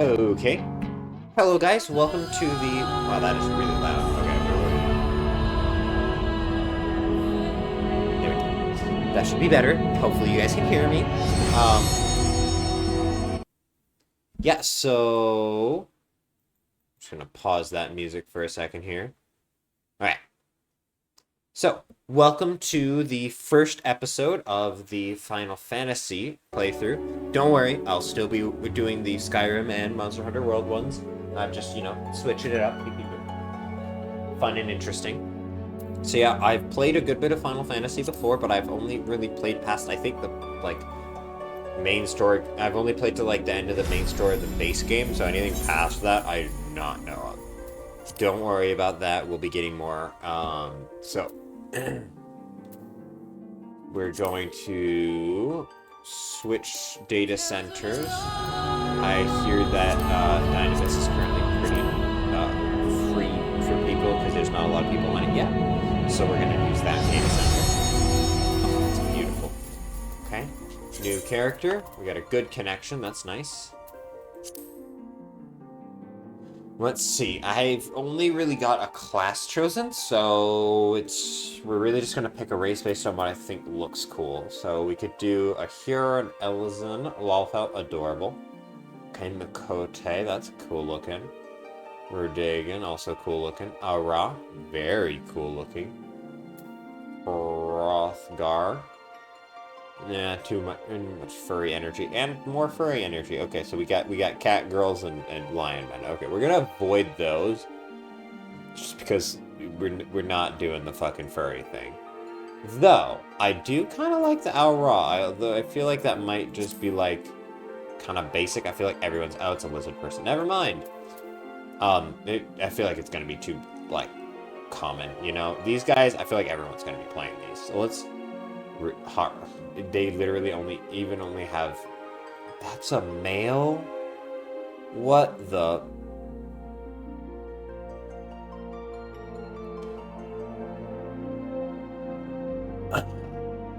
Okay. Hello, guys. Welcome to the. Wow, that is really loud. Okay, there we go. That should be better. Hopefully, you guys can hear me. Yeah. So, just gonna pause that music for a second here. All right. So, welcome to the first episode of the Final Fantasy playthrough. Don't worry, I'll still be doing the Skyrim and Monster Hunter World ones. Just switching it up, keeping it fun and interesting. So yeah, I've played a good bit of Final Fantasy before, but I've only really played past, I think, the like main story. I've only played to like the end of the main story of the base game, so anything past that I do not know of. Don't worry about that. We'll be getting more. So we're going to switch data centers. I hear that Dynamis is currently pretty free for people because there's not a lot of people on it yet. So we're going to use that data center. Oh, that's beautiful. Okay. New character. We got a good connection. That's nice. Let's see. I've only really got a class chosen, so we're really just gonna pick a race based on what I think looks cool. So we could do a Huron, Elizon, Lolfelt, adorable. Okay, Makote, that's cool looking. Rudagan, also cool looking. Ara, very cool looking. Hrothgar. Yeah, too much furry energy and more furry energy. Okay, so we got cat girls and lion men. Okay, we're gonna avoid those just because we're not doing the fucking furry thing. Though I do kind of like the Aura. Though I feel like that might just be like kind of basic. I feel like everyone's it's a lizard person. Never mind. I feel like it's gonna be too like common. You know, these guys. I feel like everyone's gonna be playing these. So let's. They literally only have. That's a male? What the?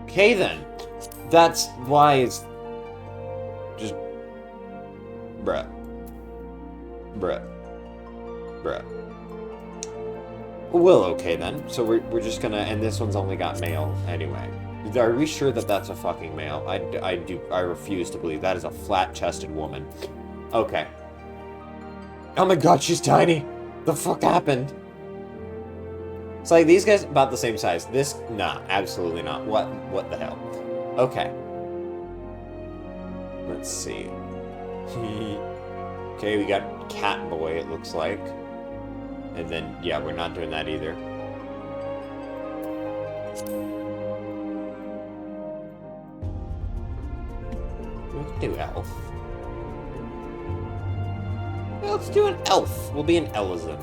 Okay then. That's why it's. Just. Bruh. Bruh. Bruh. Well, okay then. So we're just gonna. And this one's only got male anyway. Are we sure that that's a fucking male? I refuse to believe that is a flat-chested woman. Okay. Oh my god, she's tiny! The fuck happened? It's like, these guys about the same size. This, nah, absolutely not. What the hell? Okay. Let's see. Okay, we got Cat Boy, it looks like. And then, yeah, we're not doing that either. We can do elf. Let's do an elf. We'll be an Elizon.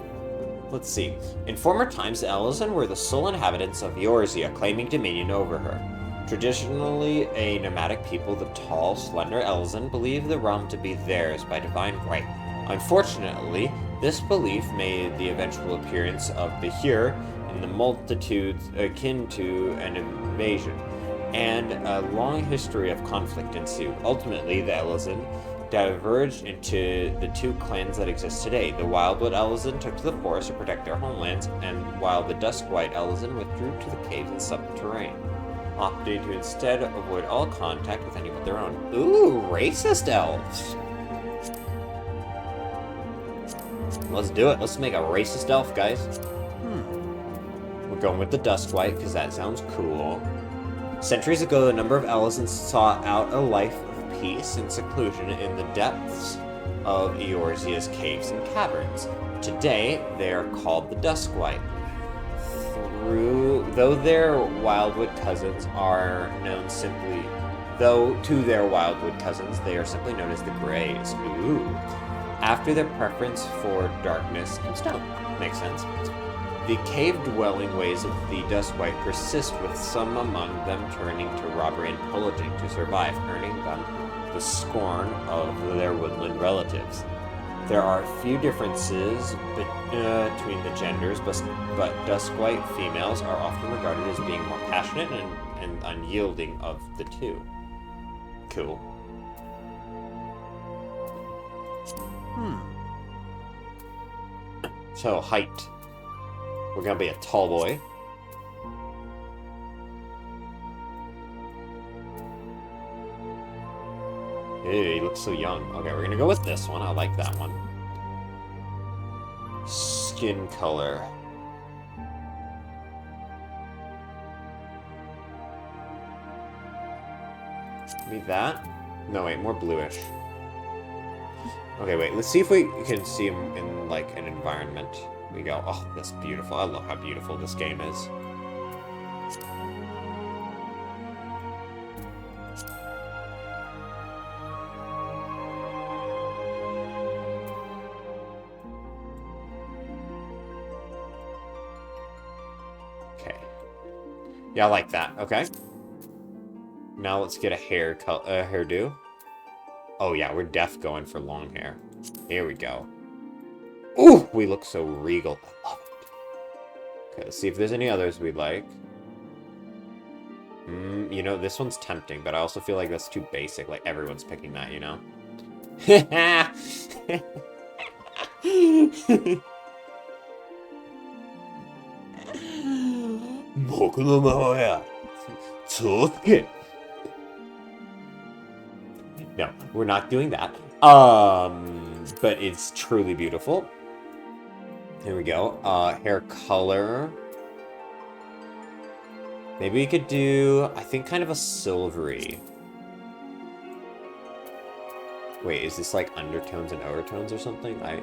Let's see. In former times, the Elizon were the sole inhabitants of Eorzea, claiming dominion over her. Traditionally a nomadic people, the tall, slender Elizon believed the realm to be theirs by divine right. Unfortunately, this belief made the eventual appearance of the Hyr in the multitudes akin to an invasion, and a long history of conflict ensued. Ultimately, the Elizon diverged into the two clans that exist today. The Wildwood Elizon took to the forest to protect their homelands, and while the Duskwhite Elizon withdrew to the caves and subterranean, opting to instead avoid all contact with any but their own. Ooh, racist elves! Let's do it. Let's make a racist elf, guys. We're going with the Duskwhite, because that sounds cool. Centuries ago, a number of Elizons sought out a life of peace and seclusion in the depths of Eorzea's caves and caverns. Today, they are called the Duskwhite. Though their Wildwood cousins are known simply, to their Wildwood cousins, they are simply known as the Greys. Ooh. After their preference for darkness and stone. Makes sense. The cave-dwelling ways of the Duskwhite persist, with some among them turning to robbery and pillaging to survive, earning them the scorn of their woodland relatives. There are few differences between the genders, but Duskwhite females are often regarded as being more passionate and unyielding of the two. Cool. Hmm. So, height. We're gonna be a tall boy. Hey, he looks so young. Okay, we're gonna go with this one. I like that one. Skin color. Maybe that? No, wait, more bluish. Okay, wait, let's see if we can see him in, like, an environment. We go, oh, that's beautiful. I love how beautiful this game is. Okay. Yeah, I like that. Okay. Now let's get a hairdo. Oh yeah, we're going for long hair. Here we go. Ooh, we look so regal. I love it. Okay, let's see if there's any others we'd like. You know, this one's tempting, but I also feel like that's too basic. Like, everyone's picking that, you know? No, we're not doing that. But it's truly beautiful. Here we go. Hair color. Maybe we could do, I think, kind of a silvery. Wait, is this like undertones and overtones or something? I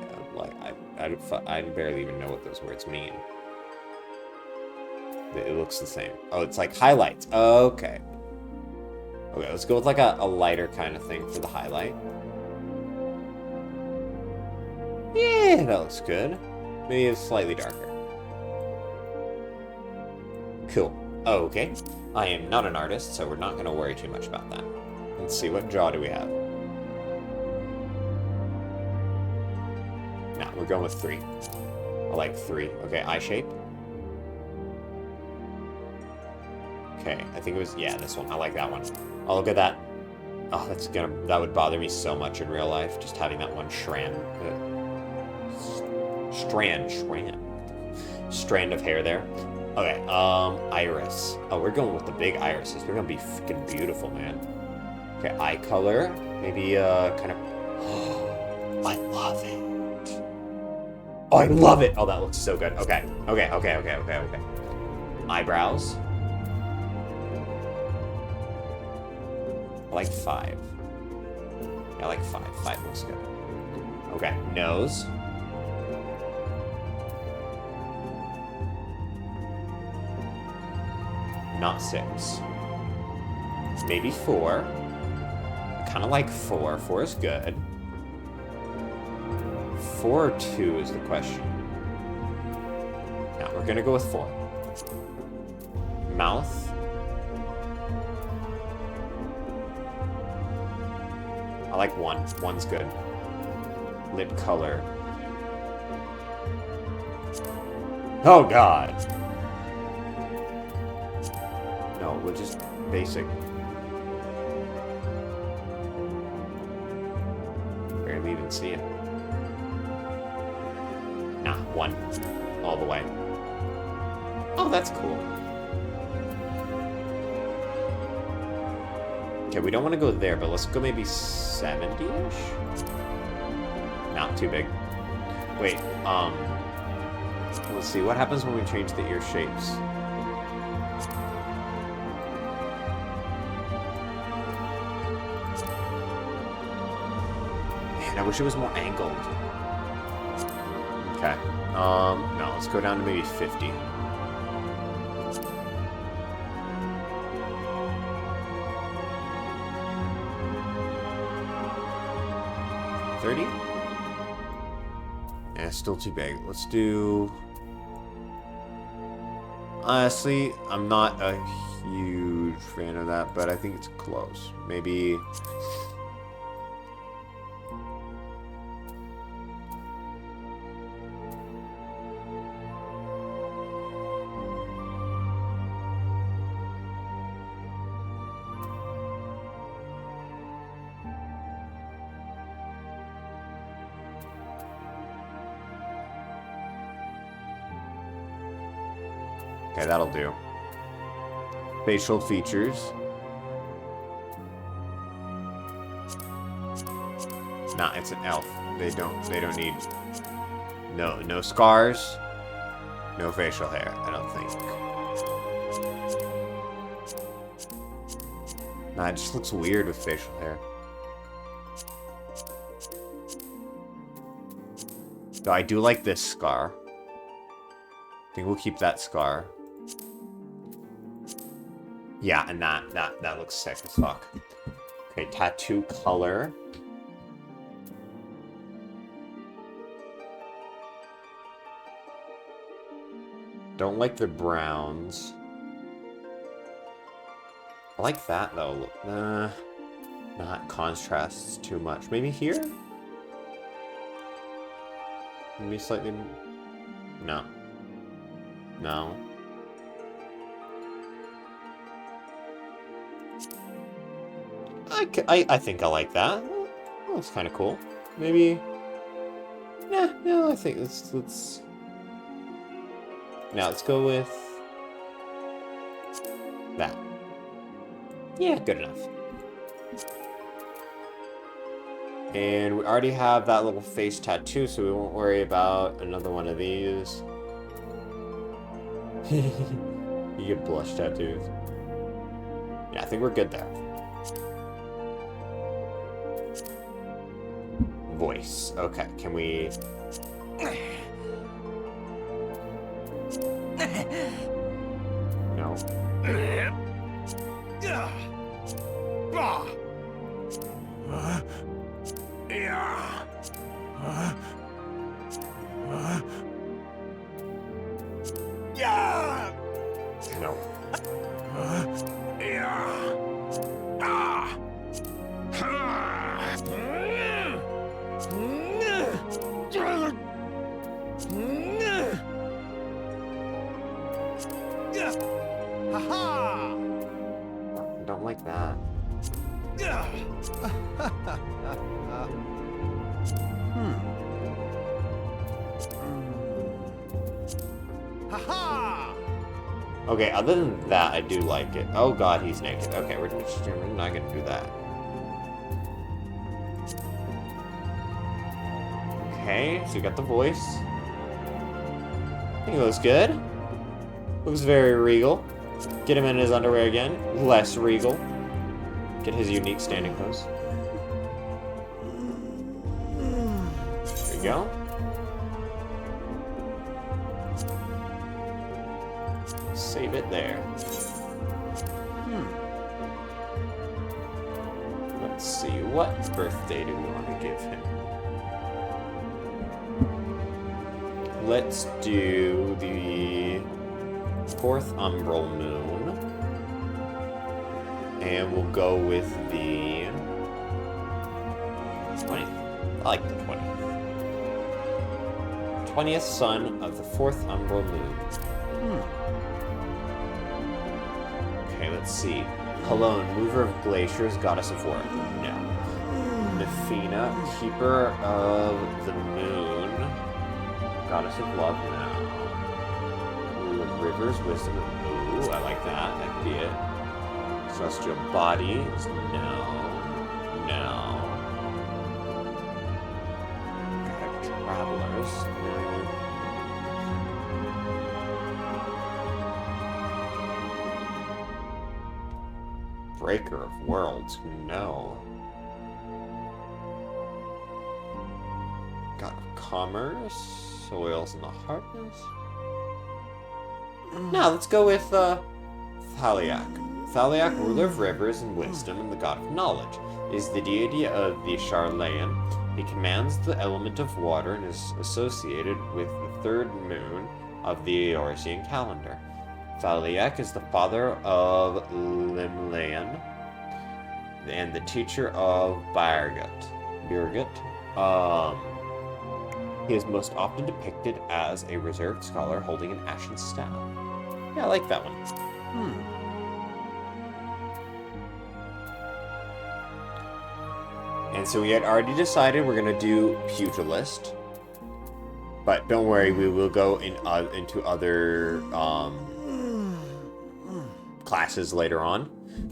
barely even know what those words mean. It looks the same. Oh, it's like highlights. Okay. Okay, let's go with like a lighter kind of thing for the highlight. Yeah, that looks good. Maybe it's slightly darker. Cool. Okay. I am not an artist, so we're not going to worry too much about that. Let's see, what jaw do we have? No, we're going with 3. I like 3. Okay, eye shape. Okay, I think it was, yeah, this one. I like that one. Oh, look at that. Oh, that would bother me so much in real life, just having that one strand of hair there. Okay, iris. Oh, we're going with the big irises. We're gonna be freaking beautiful, man. Okay, eye color. Maybe, kind of... Oh, I love it. Oh, I love it. Oh, that looks so good. Okay. Eyebrows. I like 5. Yeah, I like 5. 5 looks good. Okay, nose. Not 6. Maybe 4. I kind of like 4. 4 is good. 4 or 2 is the question. Now, we're going to go with 4. Mouth. I like 1. 1's good. Lip color. Oh, God. No, we're just basic. Barely even see it. Nah, 1. All the way. Oh, that's cool. Okay, we don't want to go there, but let's go maybe 70-ish? Not too big. Wait, let's see, what happens when we change the ear shapes? Man, I wish it was more angled. Okay, no, let's go down to maybe 50. Yeah, it's still too big. Let's do... Honestly, I'm not a huge fan of that, but I think it's close. Maybe... Okay, that'll do. Facial features. Nah, it's an elf. They don't need no scars, no facial hair, I don't think. Nah, it just looks weird with facial hair. Though I do like this scar. I think we'll keep that scar. Yeah, and that looks sick as fuck. Okay, tattoo color. Don't like the browns. I like that though. Not contrasts too much. Maybe here? Maybe slightly. No. No. I think I like that. That looks kind of cool. Maybe. Yeah, I think let's. Now let's go with that. Yeah, good enough. And we already have that little face tattoo, so we won't worry about another one of these. You get blush tattoos. Yeah, I think we're good there. Voice. Okay, can we... No. No. Don't like that. Okay, other than that, I do like it. Oh god, he's naked. Okay, we're not gonna do that. Okay, so we got the voice. I think it looks good. Looks very regal. Get him in his underwear again. Less regal. Get his unique standing pose. There we go. Save it there. Let's see, what birthday do we want to give him? Let's do the 4th umbral moon. And we'll go with the 20th. I like the 20th. 20th sun of the 4th umbral moon. Okay, let's see. Cologne, mover of glaciers, goddess of war. No. Nefina, keeper of the moon, goddess of love. No. Ruler of rivers, wisdom of... Ooh, I like that. That could be it. Celestial bodies. No. No. Travelers. No. Breaker of worlds. No. God of commerce. Soils and the hardness. Now let's go with Thaliak. Thaliak, ruler of rivers and wisdom and the god of knowledge, is the deity of the Charlayan. He commands the element of water and is associated with the 3rd moon of the Eorzean calendar. Thaliak is the father of Limlayan and the teacher of Birgit. He is most often depicted as a reserved scholar holding an ashen staff. Yeah, I like that one. And so we had already decided we're going to do Pugilist. But don't worry, we will go into other classes later on.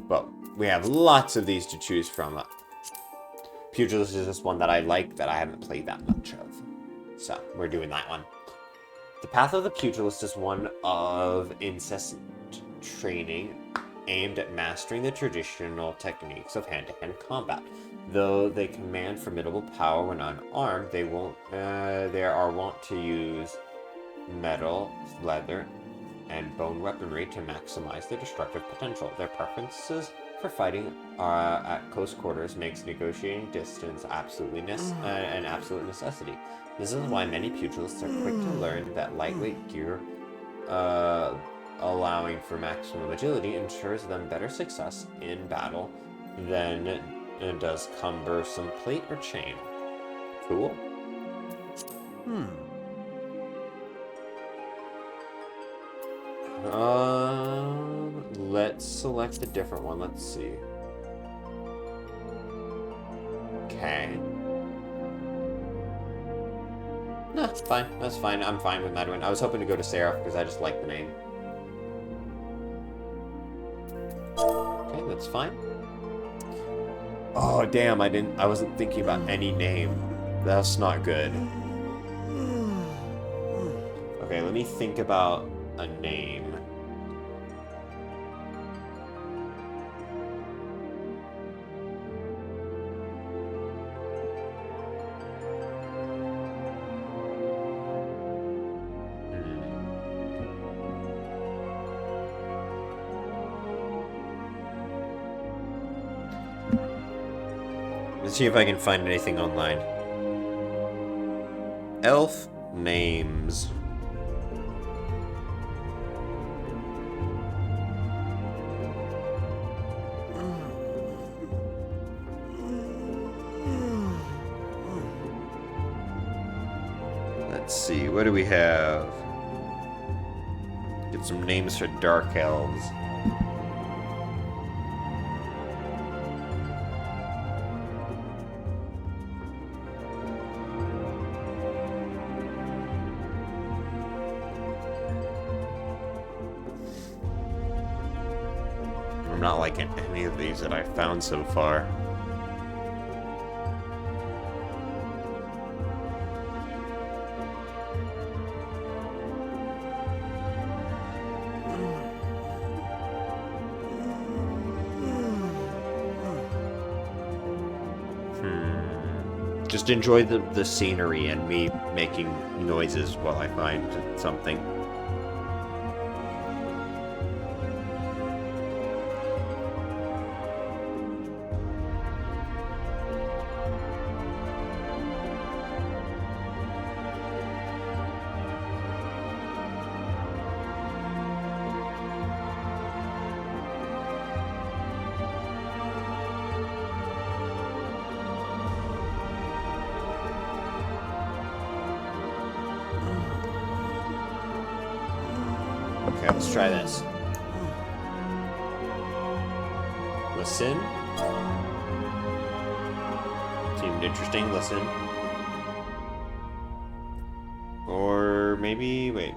But we have lots of these to choose from. Pugilist is just one that I like that I haven't played that much of. So, we're doing that one. The path of the pugilist is one of incessant training aimed at mastering the traditional techniques of hand-to-hand combat. Though they command formidable power when unarmed, they are wont to use metal, leather, and bone weaponry to maximize their destructive potential. Their preferences for fighting at close quarters makes negotiating distance an absolute necessity. This is why many pugilists are quick to learn that lightweight gear, allowing for maximum agility, ensures them better success in battle than does cumbersome plate or chain. Cool. Let's select a different one. Let's see. Okay. No, it's fine. That's fine. I'm fine with Medwin. I was hoping to go to Seraph because I just like the name. Okay, that's fine. Oh, damn, I wasn't thinking about any name. That's not good. Okay, let me think about a name. Let's see if I can find anything online. Elf names. Let's see, what do we have? Get some names for dark elves. I'm not liking any of these that I've found so far. Just enjoy the scenery and me making noises while I find something. Okay, let's try this. Listen. Seemed interesting, listen. Or maybe, wait.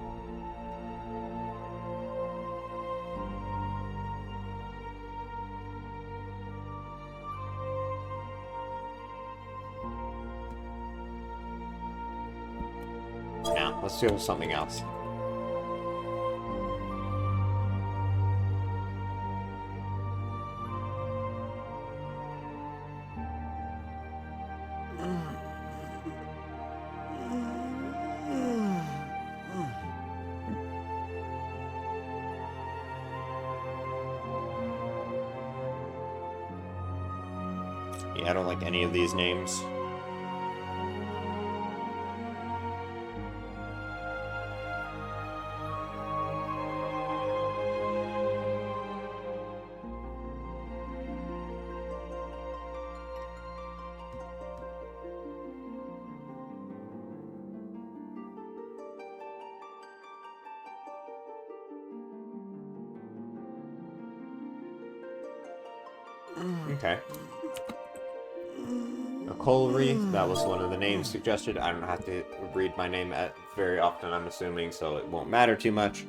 Now, let's do something else. Yeah, I don't like any of these names. Okay. Colry, that was one of the names suggested. I don't have to read my name very often, I'm assuming, so it won't matter too much.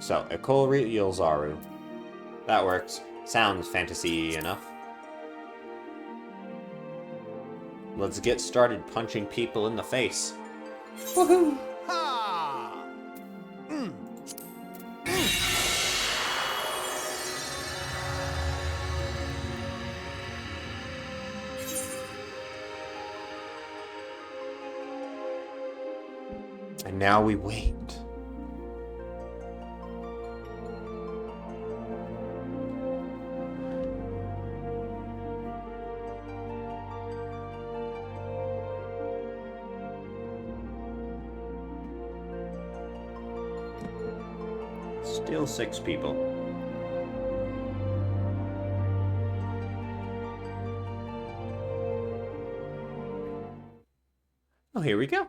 So, Ecole Zaru. That works. Sounds fantasy enough. Let's get started punching people in the face. Woohoo! Ha! And now we wait. Still 6 people. Oh, here we go.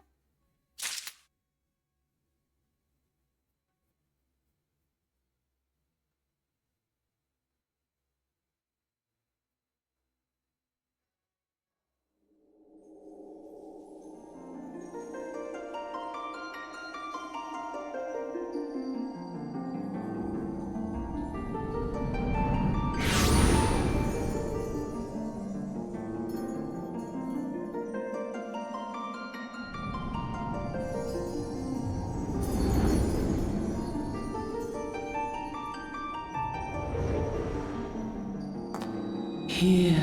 Here.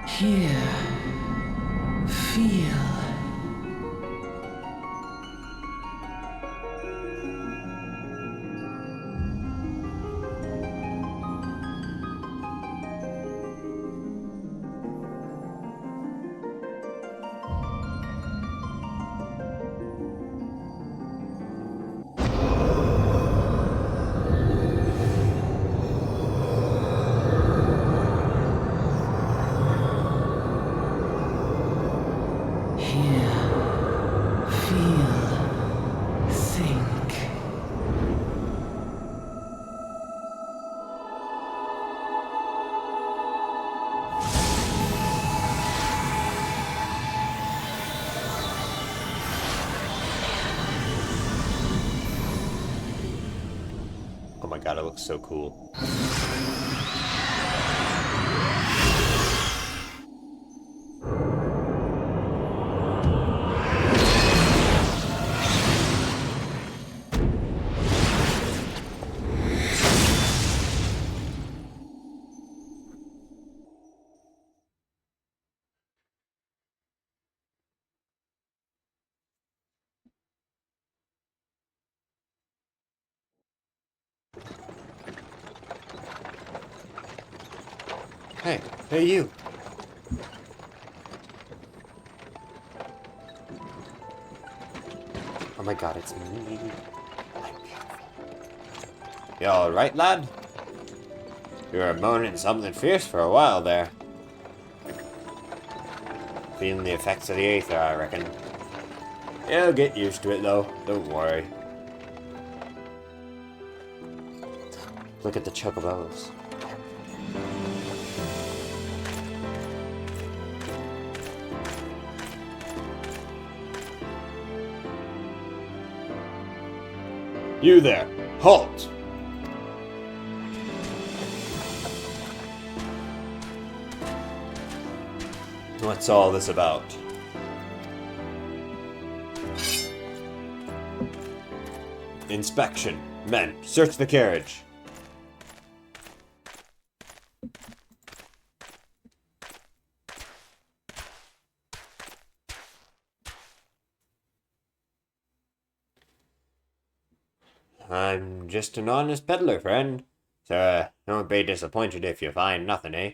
Here. Feel. Oh my god, it looks so cool. Hey you! Oh my god, it's me. I'm beautiful. You alright, lad? You were moaning something fierce for a while there. Feeling the effects of the aether, I reckon. You'll get used to it, though. Don't worry. Look at the chocobos. You there! Halt! What's all this about? Inspection. Men, search the carriage. I'm just an honest peddler, friend. So, don't be disappointed if you find nothing, eh?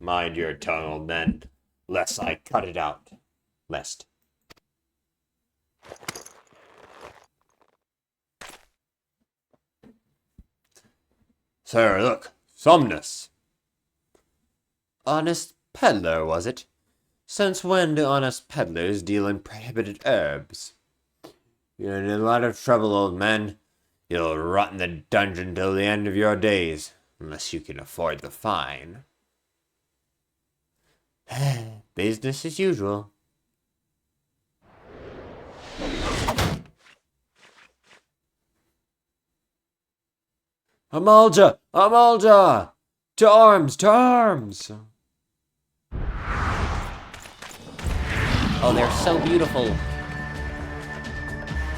Mind your tongue, old man, lest I cut it out. Lest. Sir, look. Somnus. Honest peddler, was it? Since when do honest peddlers deal in prohibited herbs? You're in a lot of trouble, old man. You'll rot in the dungeon till the end of your days. Unless you can afford the fine. Business as usual. Amalja! Amalja! To arms! To arms! Oh, they're so beautiful.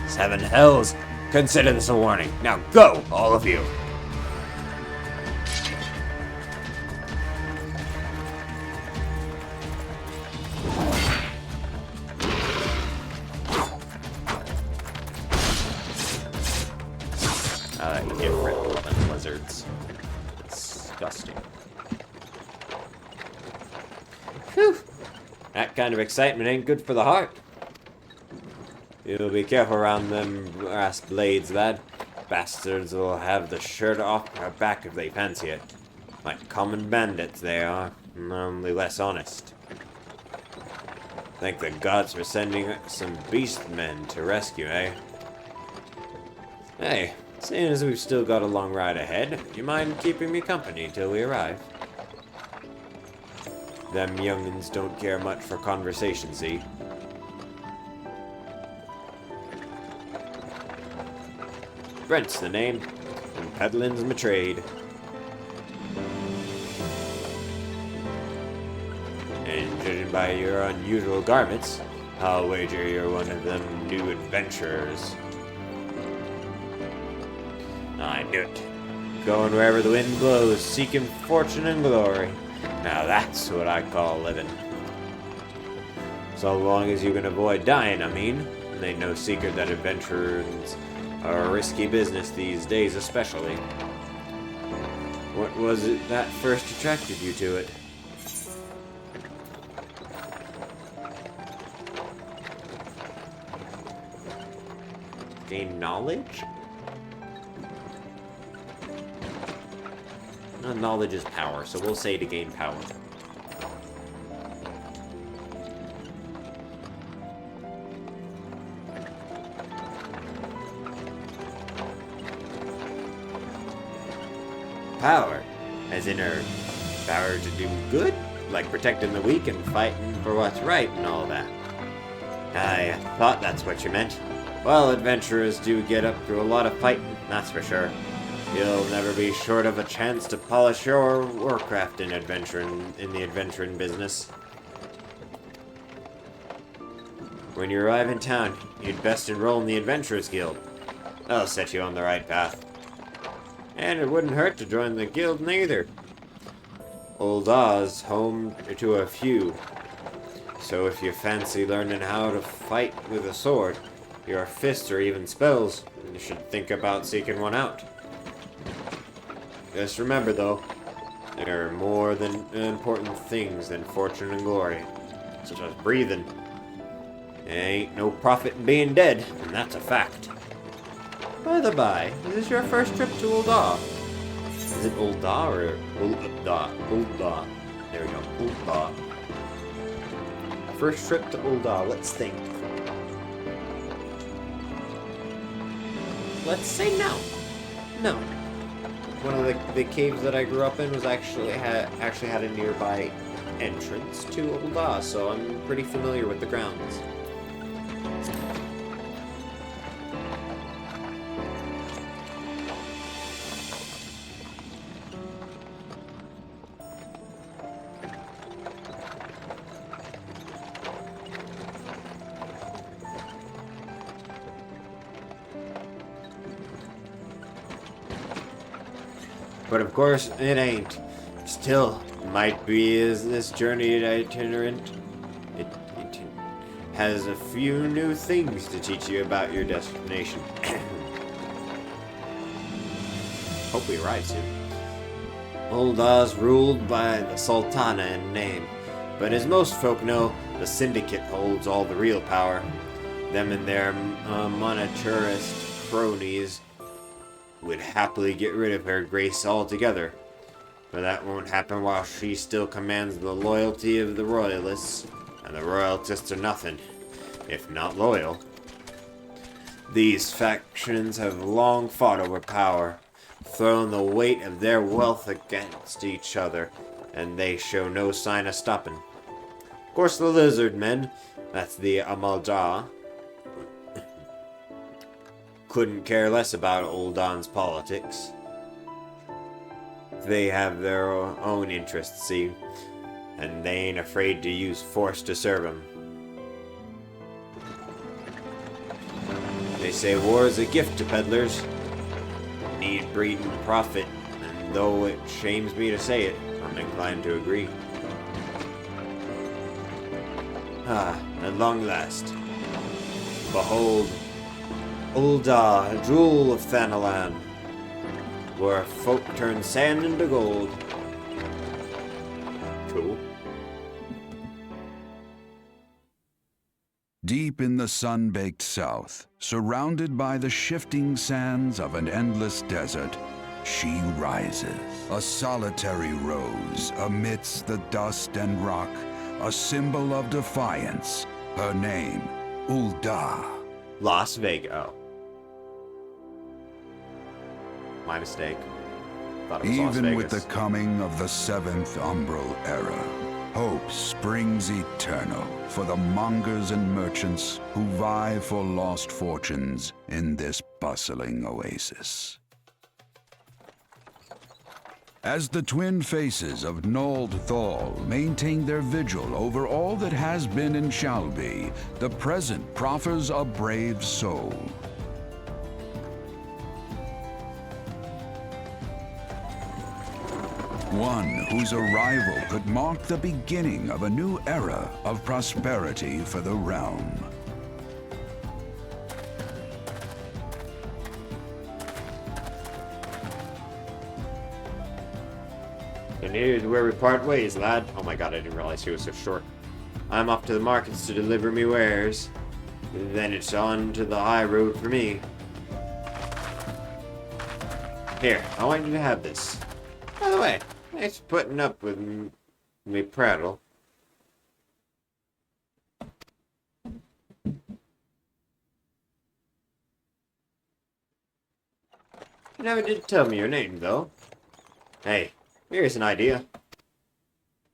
7 hells! Consider this a warning. Now go, all of you! You get ripped by lizards. Disgusting. Whew! That kind of excitement ain't good for the heart. You'll be careful around them brass blades, lad. Bastards will have the shirt off their back if they fancy it. Like common bandits they are, only less honest. Thank the gods for sending some beast men to rescue, eh? Hey, seeing as we've still got a long ride ahead, you mind keeping me company till we arrive? Them young'uns don't care much for conversation, see? Brent's the name, and peddling's my trade. And judging by your unusual garments, I'll wager you're one of them new adventurers. I knew it. Going wherever the wind blows, seeking fortune and glory. Now that's what I call living. So long as you can avoid dying, I mean. It ain't no secret that adventurers are a risky business these days, especially. What was it that first attracted you to it? Gain knowledge? Knowledge is power, so we'll say to gain power. Power, as in her power to do good, like protecting the weak and fighting for what's right and all that. I thought that's what you meant. Well, adventurers do get up to a lot of fighting, that's for sure. You'll never be short of a chance to polish your warcraft in the adventuring business. When you arrive in town, you'd best enroll in the Adventurers Guild. That'll set you on the right path. And it wouldn't hurt to join the guild neither. Old Oz home to a few. So if you fancy learning how to fight with a sword, your fists or even spells, you should think about seeking one out. Just remember, though, there are more than important things than fortune and glory, such as breathing. There ain't no profit in being dead, and that's a fact. By the by, is this your first trip to Ul'dah? Is it Ul'dah or Ul'dah? Ul'dah. There we go, Ul'dah. First trip to Ul'dah, let's think. Let's say no. No. One of the caves that I grew up in was actually had a nearby entrance to Ul'dah, so I'm pretty familiar with the grounds. But of course, it ain't. Still, might be as this journey itinerant. It has a few new things to teach you about your destination. Hope we arrive soon. Ul'dah's ruled by the Sultana in name, but as most folk know, the Syndicate holds all the real power. Them and their monetarist cronies would happily get rid of her grace altogether. But that won't happen while she still commands the loyalty of the royalists, and the royalists are nothing, if not loyal. These factions have long fought over power, throwing the weight of their wealth against each other, and they show no sign of stopping. Of course, the lizard men, that's the Amalja, couldn't care less about Uldan's politics. They have their own interests, see, and they ain't afraid to use force to serve them. They say war is a gift to peddlers. Need, breed, and profit, and though it shames me to say it, I'm inclined to agree. At long last. Behold, Ulda, jewel of Thanalan, where folk turn sand into gold. Cool. Deep in the sun-baked south, surrounded by the shifting sands of an endless desert, she rises. A solitary rose amidst the dust and rock, a symbol of defiance. Her name, Ulda. Las Vegas. Oh. My mistake. Thought it was Las Even Vegas. with the coming of the seventh umbral era, hope springs eternal for the mongers and merchants who vie for lost fortunes in this bustling oasis. As the twin faces of Nold Thal maintain their vigil over all that has been and shall be, the present proffers a brave soul. One whose arrival could mark the beginning of a new era of prosperity for the realm. And here's where we part ways, lad. Oh my god, I didn't realize he was so short. I'm off to the markets to deliver me wares. Then it's on to the high road for me. Here, I want you to have this. By the way, thanks for putting up with me prattle. You never did tell me your name, though. Hey, here's an idea.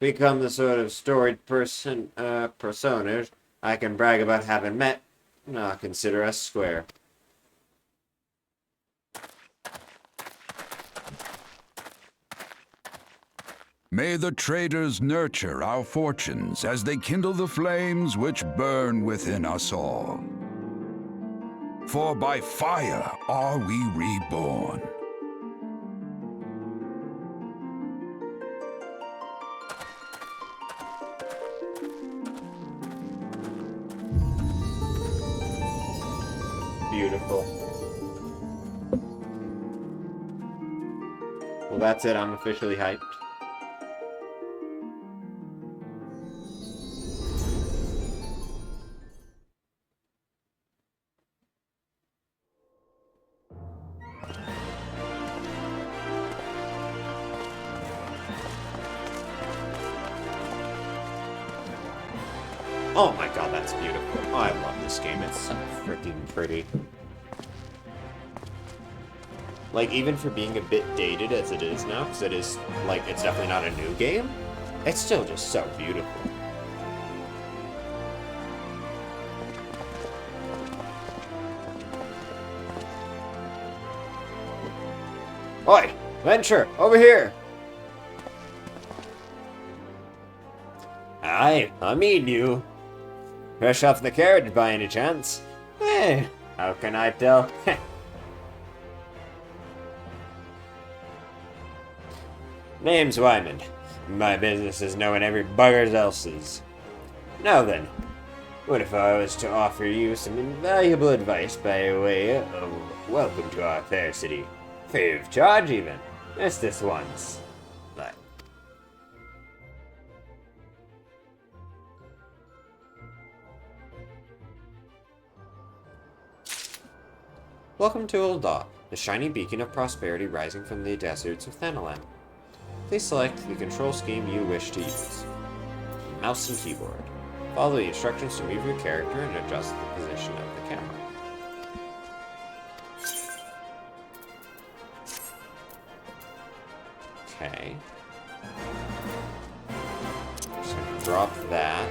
Become the sort of storied personas I can brag about having met, and I'll consider us square. May the traders nurture our fortunes as they kindle the flames which burn within us all. For by fire are we reborn. Beautiful. Well, that's it. I'm officially hyped. Oh my god, that's beautiful. Oh, I love this game. It's so freaking pretty. Like, even for being a bit dated as it is now, because it is, like, it's definitely not a new game, it's still just so beautiful. Oi! Venture! Over here! Aye, I mean you. Fresh off the carriage by any chance? Eh, how can I tell? Name's Wyman. My business is knowing every bugger else's. Now then, what if I was to offer you some invaluable advice by way of welcome to our fair city? Free of charge, even. Just this once. But welcome to Ulda, the shiny beacon of prosperity rising from the deserts of Thanalan. Please select the control scheme you wish to use. Mouse and keyboard. Follow the instructions to move your character and adjust the position of the camera. Okay. Just gonna drop that.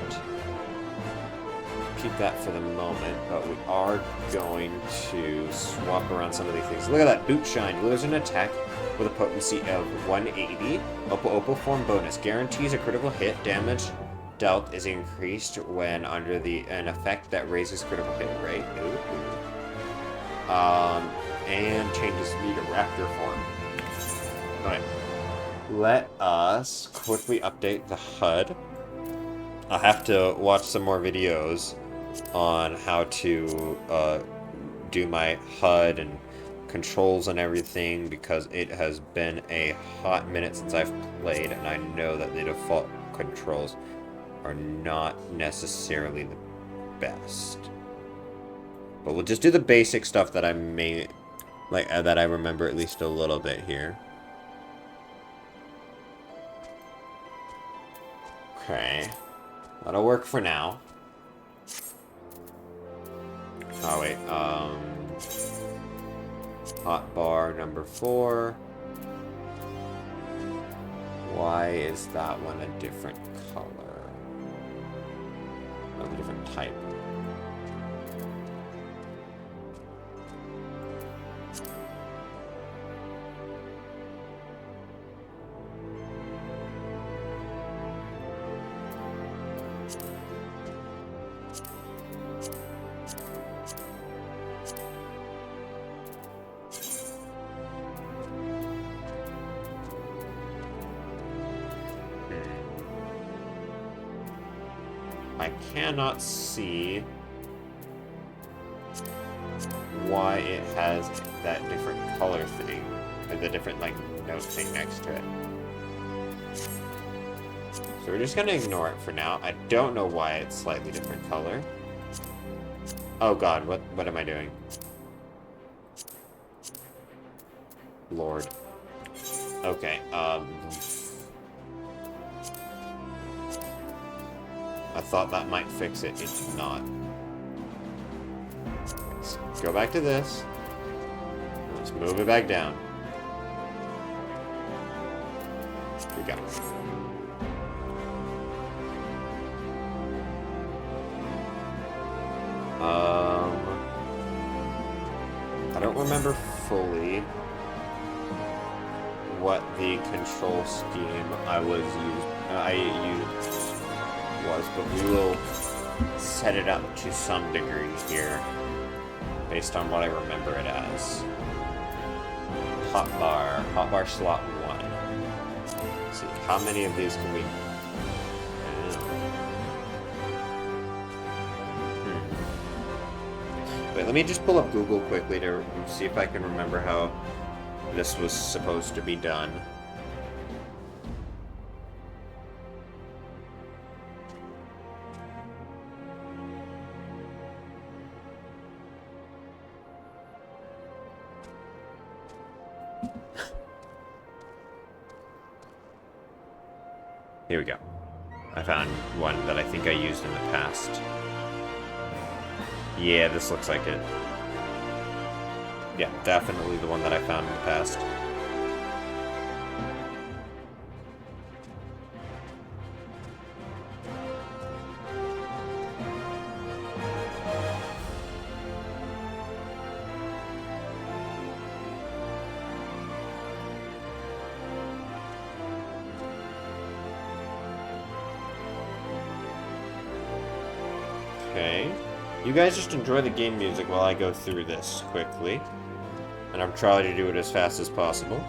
Keep that for the moment, but we are going to swap around some of these things. Look at that, Boot Shine. Lures an attack with a potency of 180. Opal form bonus. Guarantees a critical hit. Damage dealt is increased when under an effect that raises critical hit rate. Ooh. And changes me to raptor form. Alright. Let us quickly update the HUD. I'll have to watch some more videos on how to do my HUD and controls and everything, because it has been a hot minute since I've played, and I know that the default controls are not necessarily the best. But we'll just do the basic stuff that I that I remember at least a little bit here. Okay. That'll work for now. Oh, wait, hotbar number 4. Why is that one a different color? A different type. I cannot see why it has that different color thing, or the different, like, note thing next to it. So we're just gonna ignore it for now. I don't know why it's slightly different color. Oh god, what am I doing? Lord. Okay, I thought that might fix it. It did not. Let's go back to this. Let's move it back down. Here we go. I don't remember fully what the control scheme I used was, but we will set it up to some degree here based on what I remember it as. Hotbar slot 1. Let's see, how many of these can we... Wait, let me just pull up Google quickly to see if I can remember how this was supposed to be done. Here we go. I found one that I think I used in the past. Yeah, this looks like it. Yeah, definitely the one that I found in the past. Okay. You guys just enjoy the game music while I go through this quickly. And I'm trying to do it as fast as possible.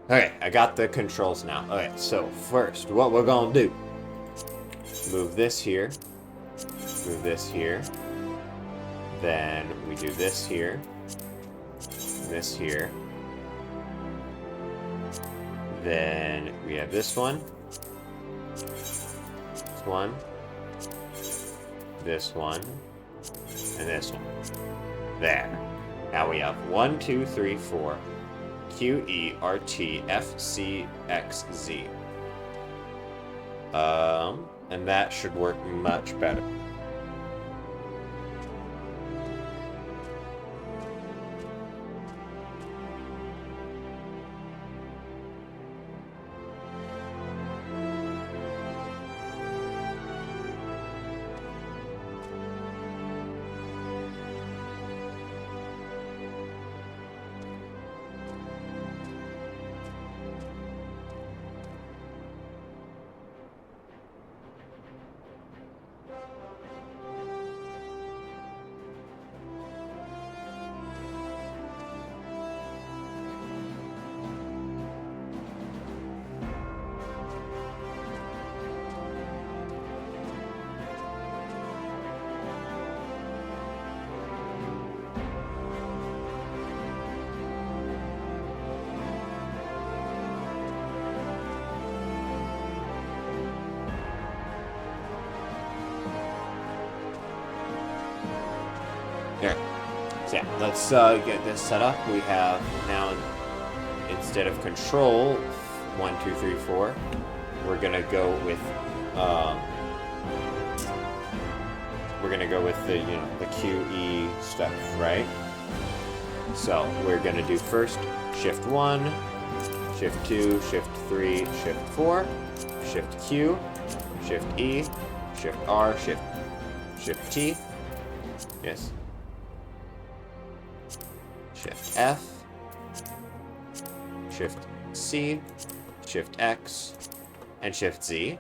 Okay, I got the controls now. Okay, so first, what we're gonna do. Move this here. Move this here. Then we do this here. This here. Then we have this one. This one. This one. And this one. There. Now we have 1, 2, 3, 4. Q, E, R, T, F, C, X, Z. And that should work much better. Here. So yeah, let's get this set up. We have now, instead of control 1, 2, 3, 4, we're gonna go with the the QE stuff, right? So we're gonna do first Shift 1, Shift 2, Shift 3, Shift 4, Shift Q, Shift E, Shift R, Shift T. Yes. Shift F, Shift C, Shift X, and Shift Z.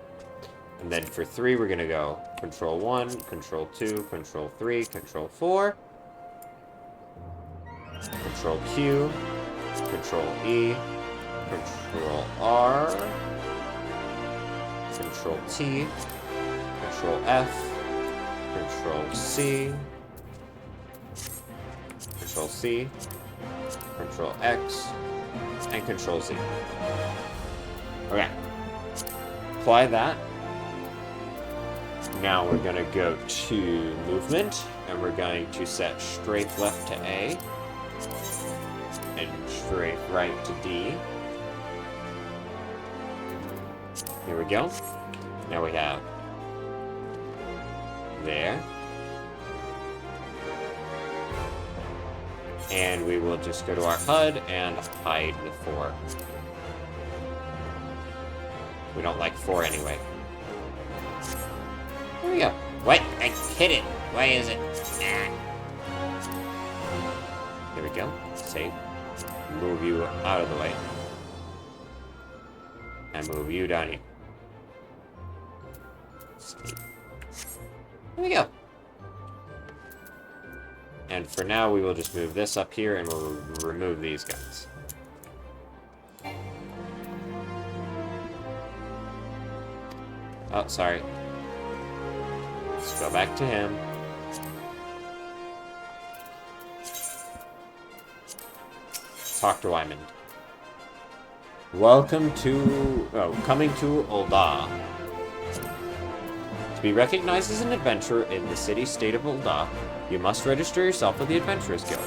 And then for 3, we're going to go Control 1, Control 2, Control 3, Control 4, Control Q, Control E, Control R, Control T, Control F, Control C, Control C, Control X, and Control Z. Okay. Apply that. Now we're going to go to movement, and we're going to set strafe left to A, and strafe right to D. Here we go. Now we have there. And we will just go to our HUD and hide the 4. We don't like 4 anyway. There we go. What? I hit it. Why is it? Ah. There we go. Save. Move you out of the way. And move you down here. Save. There we go. And for now, we will just move this up here, and we'll remove these guys. Oh, sorry. Let's go back to him. Talk to Wyman. Welcome to... coming to Ul'dah. To be recognized as an adventurer in the city-state of Ul'dah, you must register yourself with the Adventurers Guild.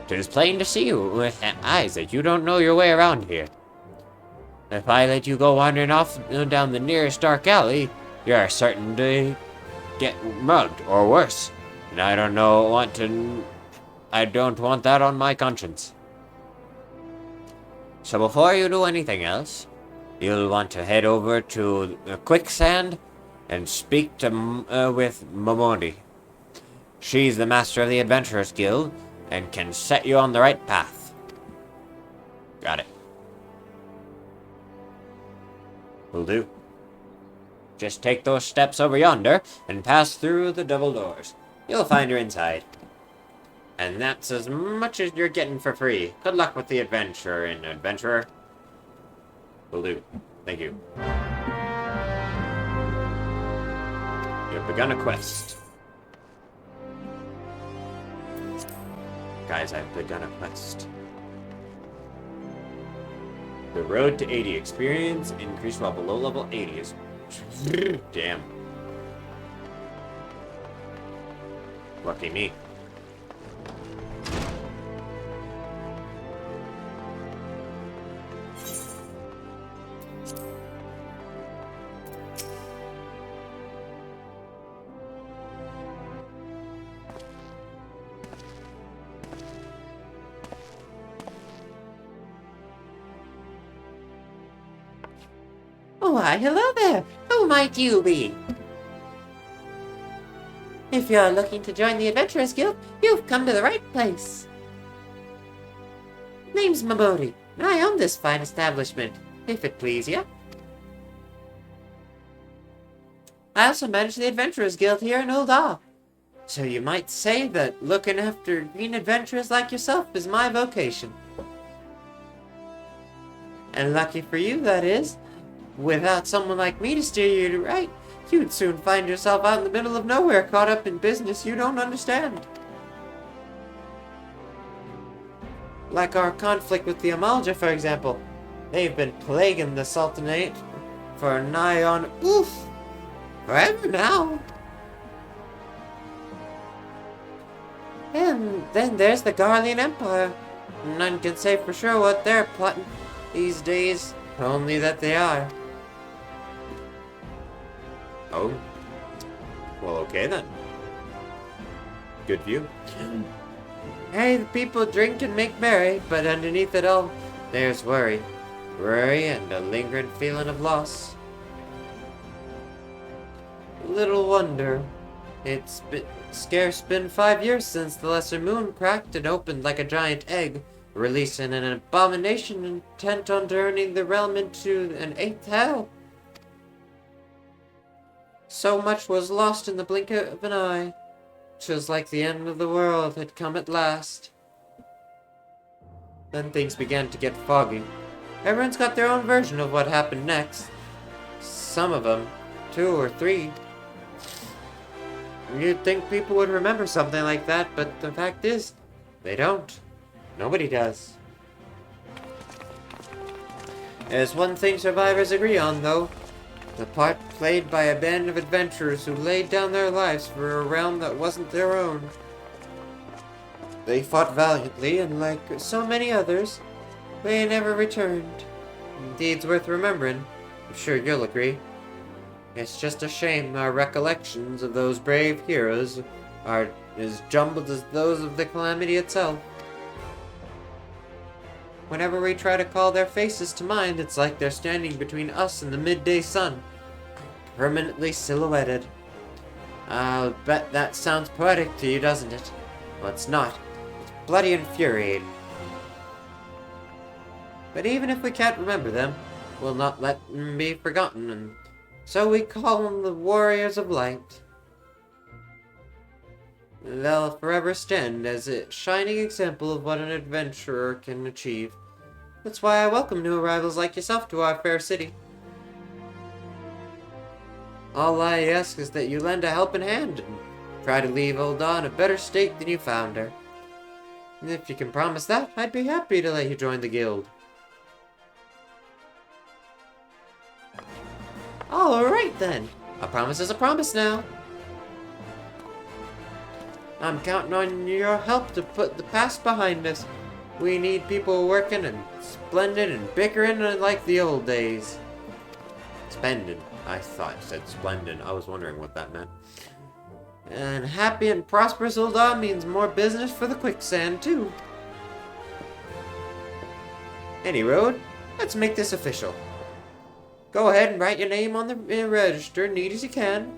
It is plain to see you with eyes that you don't know your way around here. If I let you go wandering off down the nearest dark alley, you are certain to get mugged, or worse. And I don't want that on my conscience. So before you do anything else, you'll want to head over to Quicksand and speak to with Momodi. She's the master of the Adventurers Guild and can set you on the right path. Got it. Will do. Just take those steps over yonder and pass through the double doors. You'll find her inside. And that's as much as you're getting for free. Good luck with the adventure, and adventurer. Will do. Thank you. You've begun a quest. Guys, I've begun a quest. The road to 80. Experience increased while below level 80 is... Damn. Lucky me. Oh, why, hello there. Who might you be? If you're looking to join the Adventurers Guild, you've come to the right place. Name's Mamori, and I own this fine establishment, if it please you. I also manage the Adventurers Guild here in Ul'dah. So you might say that looking after green adventurers like yourself is my vocation. And lucky for you, that is. Without someone like me to steer you right, you'd soon find yourself out in the middle of nowhere, caught up in business you don't understand. Like our conflict with the Amalja, for example. They've been plaguing the Sultanate for nigh on, forever now. And then there's the Garlean Empire. None can say for sure what they're plotting these days, only that they are. Oh. Well, okay then. Good view. Hey, the people drink and make merry, but underneath it all, there's worry. Worry and a lingering feeling of loss. Little wonder. It's scarce been 5 years since the Lesser Moon cracked and opened like a giant egg, releasing an abomination intent on turning the realm into an 8th hell. So much was lost in the blink of an eye. 'Twas like the end of the world had come at last. Then things began to get foggy. Everyone's got their own version of what happened next. Some of them, 2 or 3. You'd think people would remember something like that, but the fact is, they don't. Nobody does. There's one thing survivors agree on, though. The part played by a band of adventurers who laid down their lives for a realm that wasn't their own. They fought valiantly, and like so many others, they never returned. Deeds worth remembering. I'm sure you'll agree. It's just a shame our recollections of those brave heroes are as jumbled as those of the calamity itself. Whenever we try to call their faces to mind, it's like they're standing between us and the midday sun, permanently silhouetted. I'll bet that sounds poetic to you, doesn't it? Well, it's not. It's bloody infuriating. But even if we can't remember them, we'll not let them be forgotten, and so we call them the Warriors of Light. They'll forever stand as a shining example of what an adventurer can achieve. That's why I welcome new arrivals like yourself to our fair city. All I ask is that you lend a helping hand and try to leave Ul'dah in a better state than you found her. And if you can promise that, I'd be happy to let you join the guild. Alright then. A promise is a promise now. I'm counting on your help to put the past behind us. We need people working and splendid and bickering like the old days. Splendid. I thought it said splendid. I was wondering what that meant. And happy and prosperous Ul'dah means more business for the quicksand, too. Any road, let's make this official. Go ahead and write your name on the register, neat as you can.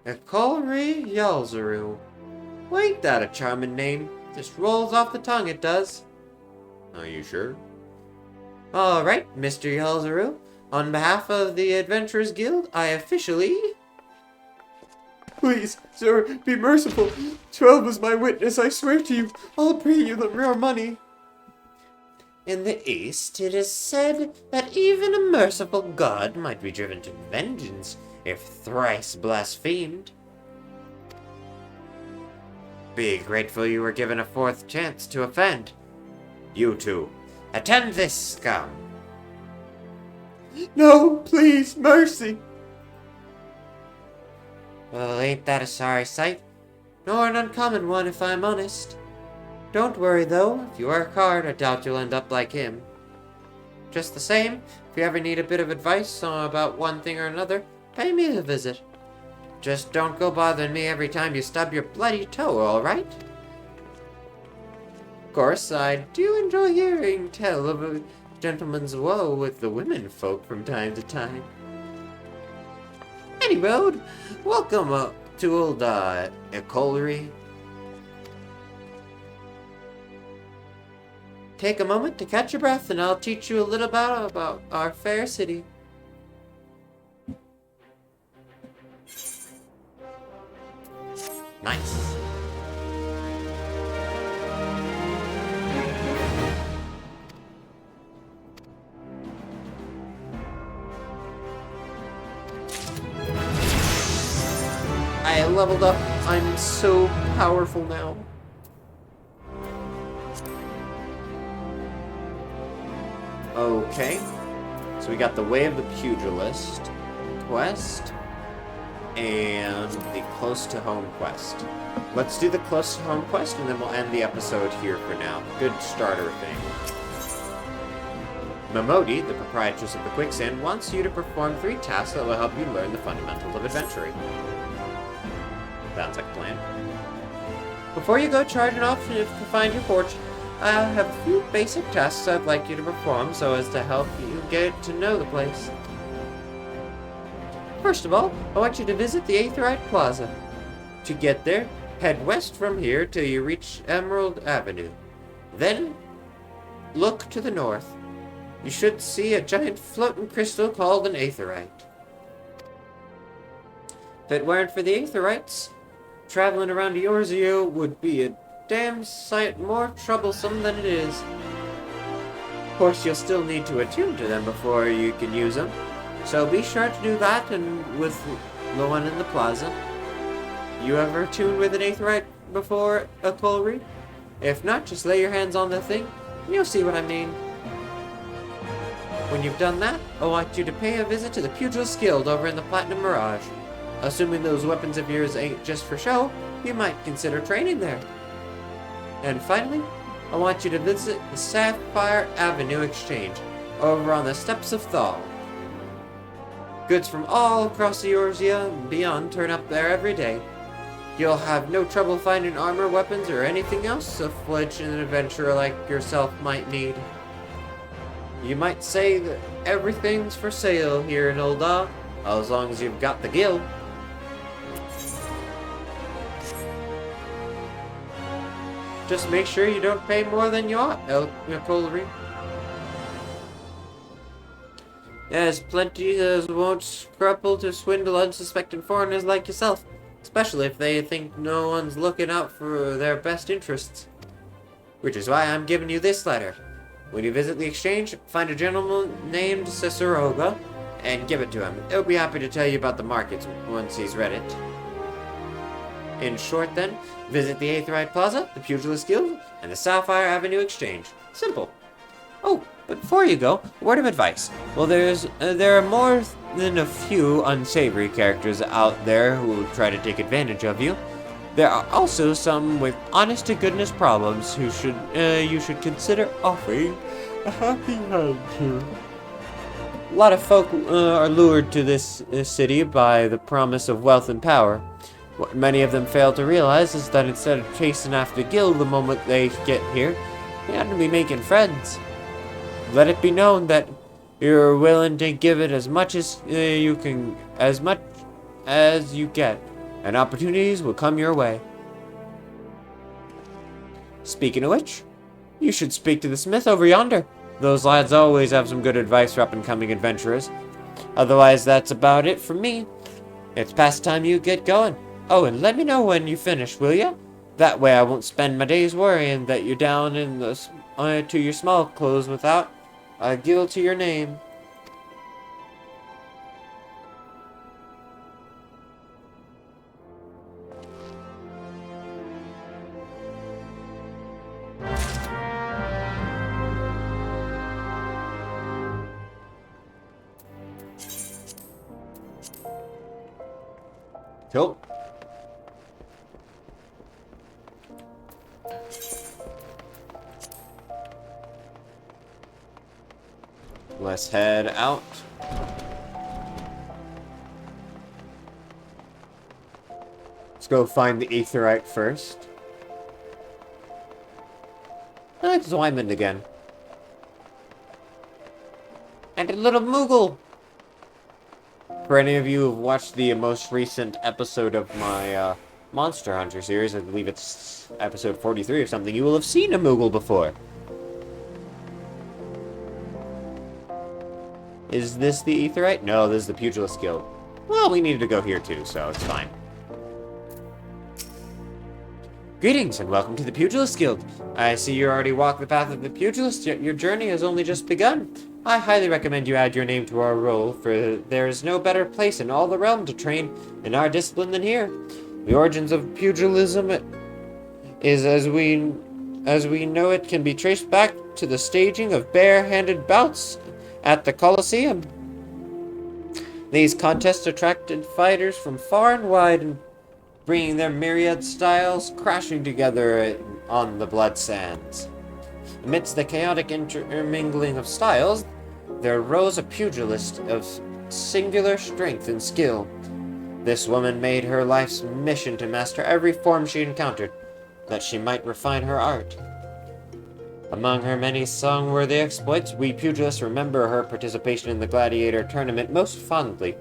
Ekolri Yalzaru. Ain't that a charming name? Just rolls off the tongue, it does. Are you sure? Alright, Mr. Yalzaru. On behalf of the Adventurers Guild, I officially... Please, sir, be merciful. 12 is my witness, I swear to you. I'll pay you the rare money. In the East, it is said that even a merciful god might be driven to vengeance if thrice blasphemed. Be grateful you were given a fourth chance to offend. You two, attend this scum. No, please, mercy. Well, ain't that a sorry sight? Nor an uncommon one, if I'm honest. Don't worry, though. If you work hard, I doubt you'll end up like him. Just the same, if you ever need a bit of advice about one thing or another, pay me a visit. Just don't go bothering me every time you stub your bloody toe, alright? Of course, I do enjoy hearing tell of a gentleman's woe with the women folk from time to time. Anyway, welcome to old Ecolery. Take a moment to catch your breath and I'll teach you a little about our fair city. Nice. I leveled up. I'm so powerful now. Okay. So we got the Way of the Pugilist quest and the Close to Home quest. Let's do the Close to Home quest and then we'll end the episode here for now. Good starter thing. Momodi, the proprietress of the Quicksand, wants you to perform 3 tasks that will help you learn the fundamentals of adventuring. Sounds like a plan. Before you go charging off to find your fortune, I have a few basic tasks I'd like you to perform so as to help you get to know the place. First of all, I want you to visit the Aetherite Plaza. To get there, head west from here till you reach Emerald Avenue. Then, look to the north. You should see a giant floating crystal called an Aetherite. If it weren't for the Aetherites, traveling around Eorzea would be a damn sight more troublesome than it is. Of course, you'll still need to attune to them before you can use them, so be sure to do that and with the one in the plaza. You ever tuned with an Aetherite before, Ecolery? If not, just lay your hands on the thing, and you'll see what I mean. When you've done that, I want you to pay a visit to the Pugilist Guild over in the Platinum Mirage. Assuming those weapons of yours ain't just for show, you might consider training there. And finally, I want you to visit the Sapphire Avenue Exchange, over on the steps of Thal. Goods from all across Eorzea and beyond turn up there every day. You'll have no trouble finding armor, weapons, or anything else of which an adventurer like yourself might need. You might say that everything's for sale here in Ul'dah, as long as you've got the guild. Just make sure you don't pay more than you ought, Ecolery. There's plenty as won't scruple to swindle unsuspecting foreigners like yourself, especially if they think no one's looking out for their best interests. Which is why I'm giving you this letter. When you visit the exchange, find a gentleman named Ciceroga and give it to him. He'll be happy to tell you about the markets once he's read it. In short, then, visit the Aetherite Plaza, the Pugilist Guild, and the Sapphire Avenue Exchange. Simple. Oh, but before you go, a word of advice. Well, there are more than a few unsavory characters out there who try to take advantage of you. There are also some with honest-to-goodness problems who you should consider offering a helping hand to. A lot of folk are lured to this city by the promise of wealth and power. What many of them fail to realize is that instead of chasing after Gil the moment they get here, they ought to be making friends. Let it be known that you're willing to give it as much as you can, as much as you get, and opportunities will come your way. Speaking of which, you should speak to the smith over yonder. Those lads always have some good advice for up-and-coming adventurers. Otherwise, that's about it from me. It's past time you get going. Oh, and let me know when you finish, will ya? That way I won't spend my days worrying that you're down in the to your small clothes without a guild to your name. Cool. Let's head out. Let's go find the Aetherite first. Oh, it's Wyman again. And a little Moogle! For any of you who've watched the most recent episode of my Monster Hunter series, I believe it's episode 43 or something, you will have seen a Moogle before. Is this the Aetherite? No, this is the Pugilist Guild. Well, we needed to go here too, so it's fine. Greetings and welcome to the Pugilist Guild. I see you already walked the path of the Pugilist, yet your journey has only just begun. I highly recommend you add your name to our roll, for there is no better place in all the realm to train in our discipline than here. The origins of pugilism is, as we know it, can be traced back to the staging of bare-handed bouts at the Colosseum. These contests attracted fighters from far and wide, and bringing their myriad styles crashing together on the blood sands. Amidst the chaotic intermingling of styles, there rose a pugilist of singular strength and skill. This woman made her life's mission to master every form she encountered, that she might refine her art. Among her many song-worthy exploits, we pugilists remember her participation in the gladiator tournament most fondly.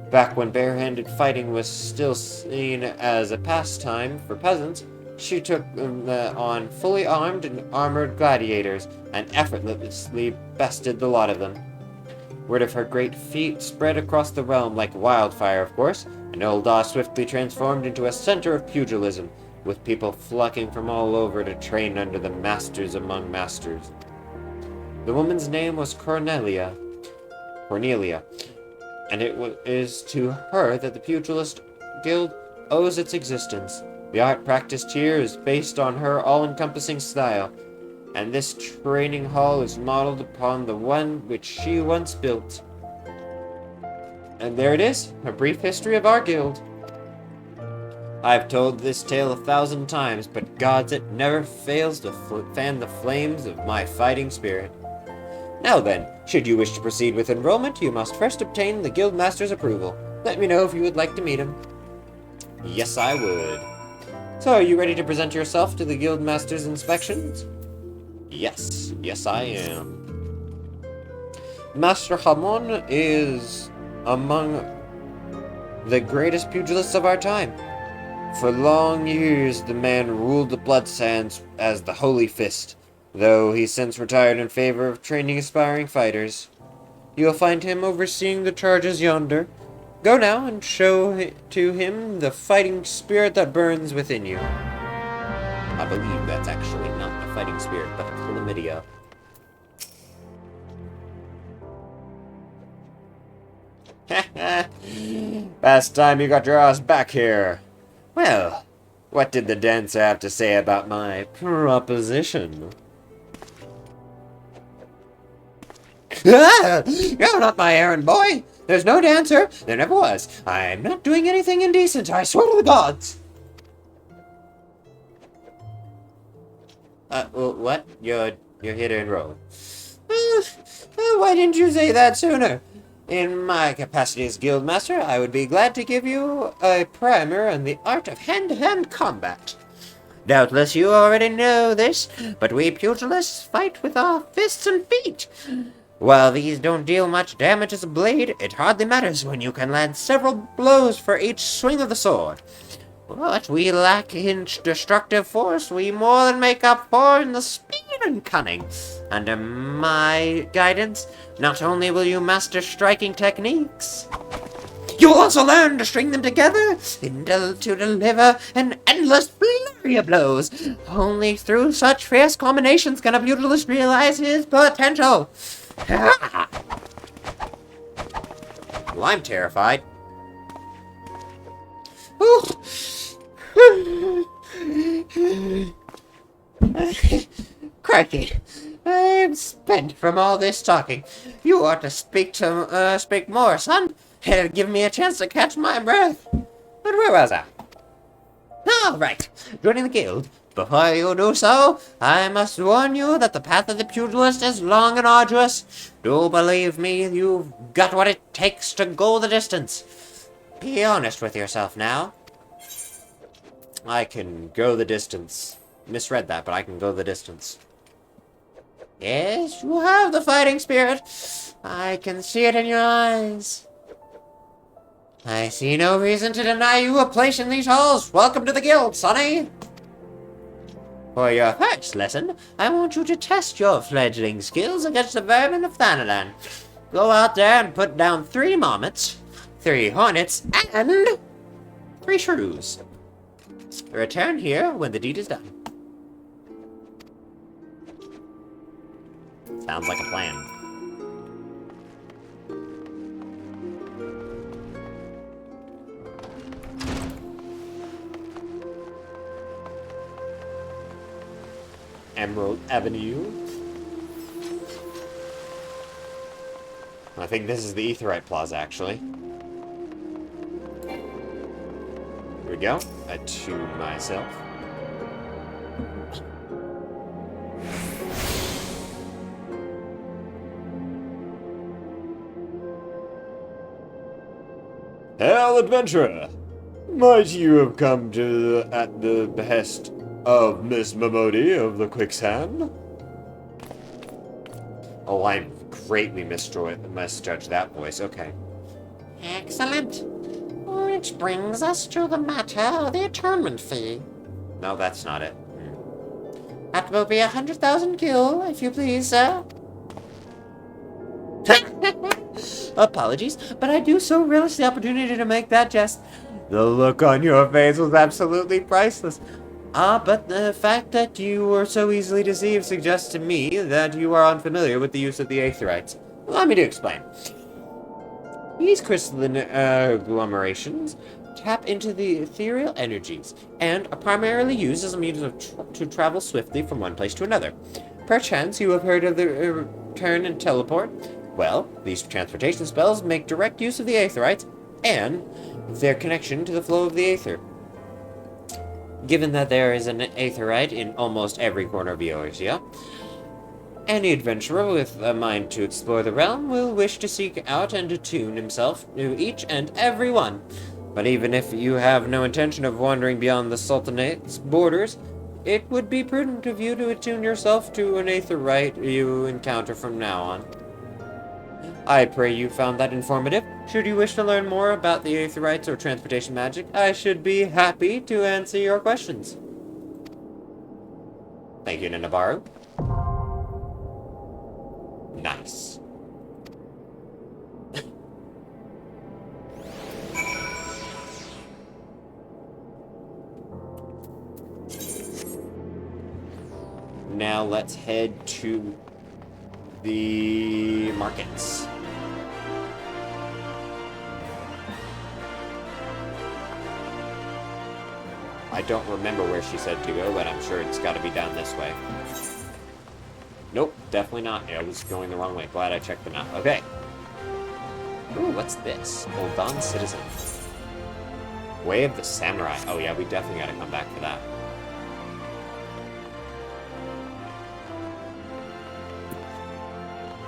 Back when bare-handed fighting was still seen as a pastime for peasants, she took on fully armed and armored gladiators, and effortlessly bested the lot of them. Word of her great feat spread across the realm like wildfire, of course, and Ul'dah swiftly transformed into a center of pugilism, with people flocking from all over to train under the masters among masters. The woman's name was Cornelia, and it is to her that the Pugilist Guild owes its existence. The art practiced here is based on her all-encompassing style, and this training hall is modeled upon the one which she once built. And there it is, a brief history of our guild. I've told this tale 1,000 times, but gods, it never fails to fan the flames of my fighting spirit. Now then, should you wish to proceed with enrollment, you must first obtain the Guildmaster's approval. Let me know if you would like to meet him. Yes, I would. So, are you ready to present yourself to the Guildmaster's inspections? Yes, I am. Master Hamon is among the greatest pugilists of our time. For long years, the man ruled the blood sands as the Holy Fist, though he since retired in favor of training aspiring fighters. You'll find him overseeing the charges yonder. Go now and show to him the fighting spirit that burns within you. I believe that's actually not the fighting spirit, but chlamydia. Past time you got your ass back here. Well, what did the dancer have to say about my proposition? You're not my errand boy. There's no dancer. There never was. I'm not doing anything indecent, I swear to the gods. What? You're here to enroll. Why didn't you say that sooner? In my capacity as guildmaster, I would be glad to give you a primer on the art of hand-to-hand combat. Doubtless you already know this, but we pugilists fight with our fists and feet. While these don't deal much damage as a blade, it hardly matters when you can land several blows for each swing of the sword. What we lack in destructive force, we more than make up for in the speed and cunning. Under my guidance, not only will you master striking techniques, you will also learn to string them together to deliver an endless flurry of blows. Only through such fierce combinations can a pugilist realize his potential. Well, I'm terrified. Crikey, I'm spent from all this talking. You ought to speak more, son. It'll give me a chance to catch my breath. But where was I? All right, joining the guild. Before you do so, I must warn you that the path of the pugilist is long and arduous. Do believe me, you've got what it takes to go the distance. Be honest with yourself now. I can go the distance. Misread that, but I can go the distance. Yes, you have the fighting spirit. I can see it in your eyes. I see no reason to deny you a place in these halls. Welcome to the guild, Sonny. For your first lesson, I want you to test your fledgling skills against the vermin of Thanalan. Go out there and put down 3 marmots, 3 hornets, and 3 shrews. Return here when the deed is done. Sounds like a plan. Emerald Avenue. I think this is the Aetheryte Plaza, actually. Here we go. Attune myself. Hail, adventurer! Might you have come to at the behest of Miss Momodi of the Quicksand? Oh, I greatly misjudged that voice. Okay. Excellent. Which brings us to the matter of the atonement fee. No, that's not it. That will be 100,000 gil, if you please, sir. Apologies, but I do so relish the opportunity to make that jest. The look on your face was absolutely priceless. But the fact that you were so easily deceived suggests to me that you are unfamiliar with the use of the Aetherites. Allow me to explain. These crystalline agglomerations tap into the ethereal energies and are primarily used as a means to travel swiftly from one place to another. Perchance you have heard of the return and teleport? Well, these transportation spells make direct use of the Aetherites and their connection to the flow of the Aether. Given that there is an Aetherite in almost every corner of Eorzea, any adventurer with a mind to explore the realm will wish to seek out and attune himself to each and every one. But even if you have no intention of wandering beyond the Sultanate's borders, it would be prudent of you to attune yourself to an Aetherite you encounter from now on. I pray you found that informative. Should you wish to learn more about the Aetherites or transportation magic, I should be happy to answer your questions. Thank you, Ninabaru. Nice. Now let's head to the markets. I don't remember where she said to go, but I'm sure it's got to be down this way. Nope, definitely not. I was going the wrong way. Glad I checked the map. Okay. Ooh, what's this? Oldan Citizen. Way of the Samurai. Oh yeah, we definitely gotta come back for that.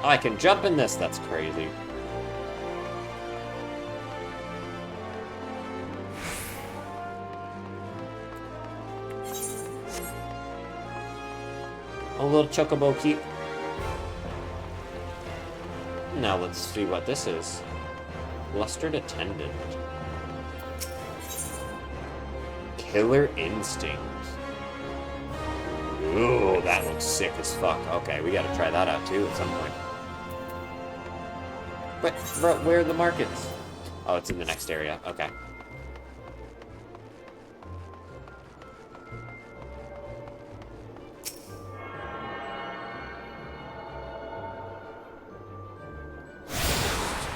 Oh, I can jump in this. That's crazy. A little chocobo keep. Now let's see what this is. Lustered Attendant. Killer Instinct. Ooh, that looks sick as fuck. Okay, we gotta try that out too at some point. But, bro, where are the markets? Oh, it's in the next area. Okay.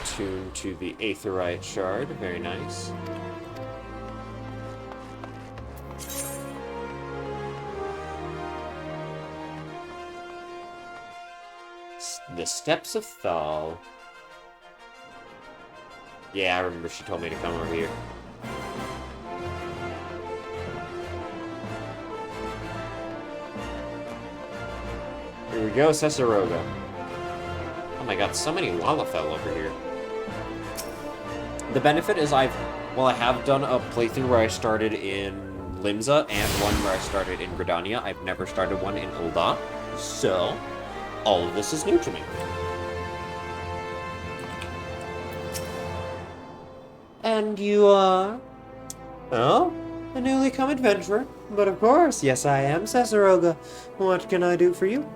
Tune to the Aetherite shard. Very nice. The Steps of Thal. Yeah, I remember she told me to come over here. Here we go, Cesaroga. Oh my god, so many Lalafell over here. The benefit is I have done a playthrough where I started in Limsa and one where I started in Gridania. I've never started one in Ul'dah, so all of this is new to me. And you are? Oh, a newly come adventurer. But of course, yes I am, Cesaroga. What can I do for you?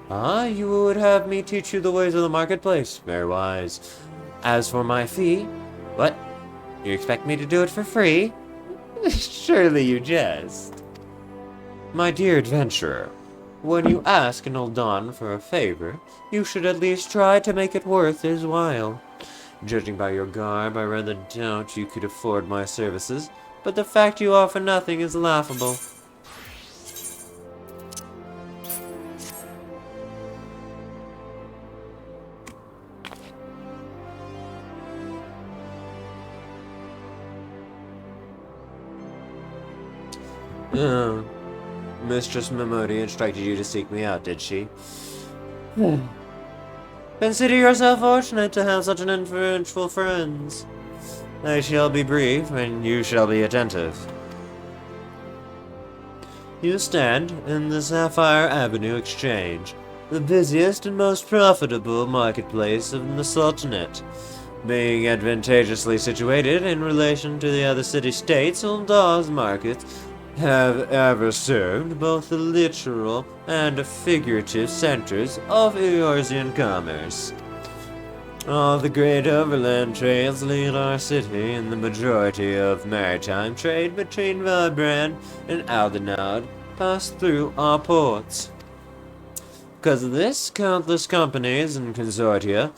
Ah, you would have me teach you the ways of the marketplace. Very wise. As for my fee, what? You expect me to do it for free? Surely you jest. My dear adventurer, when you ask an Ul'dan for a favor, you should at least try to make it worth his while. Judging by your garb, I rather doubt you could afford my services, but the fact you offer nothing is laughable. Oh, Mistress Memodi instructed you to seek me out, did she? Consider yourself fortunate to have such an influential friends. I shall be brief, and you shall be attentive. You stand in the Sapphire Avenue Exchange, the busiest and most profitable marketplace in the Sultanate. Being advantageously situated in relation to the other city-states, Ul'dah's markets have ever served both the literal and figurative centers of Eorzean commerce. All the great overland trails lead our city, and the majority of maritime trade between Vibrand and Aldenard pass through our ports. Because of this, countless companies and consortia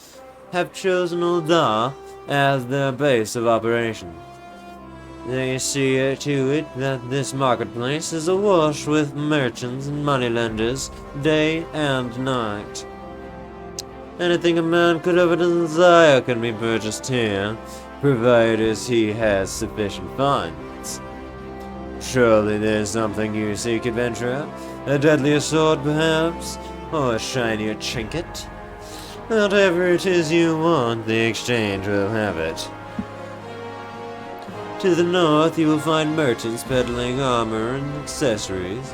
have chosen Ul'dah as their base of operation. They see to it that this marketplace is awash with merchants and moneylenders, day and night. Anything a man could ever desire can be purchased here, provided he has sufficient funds. Surely there's something you seek, adventurer? A deadlier sword, perhaps? Or a shinier trinket? Whatever it is you want, the exchange will have it. To the north, you will find merchants peddling armor and accessories,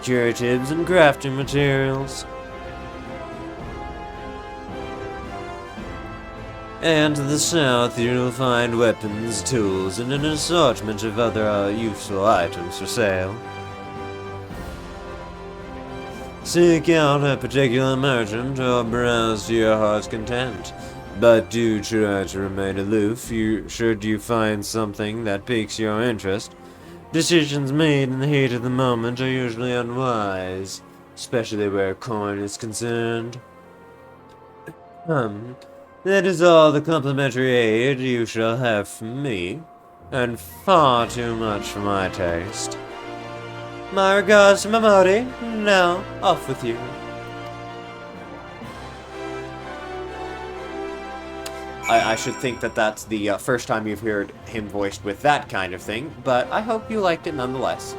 curatives and crafting materials. And to the south, you will find weapons, tools, and an assortment of other useful items for sale. Seek out a particular merchant or browse to your heart's content. But do try to remain aloof should you find something that piques your interest. Decisions made in the heat of the moment are usually unwise, especially where coin is concerned. That is all the complimentary aid you shall have from me, and far too much for my taste. My regards to Memodi. Now, off with you. I should think that that's the first time you've heard him voiced with that kind of thing, but I hope you liked it nonetheless.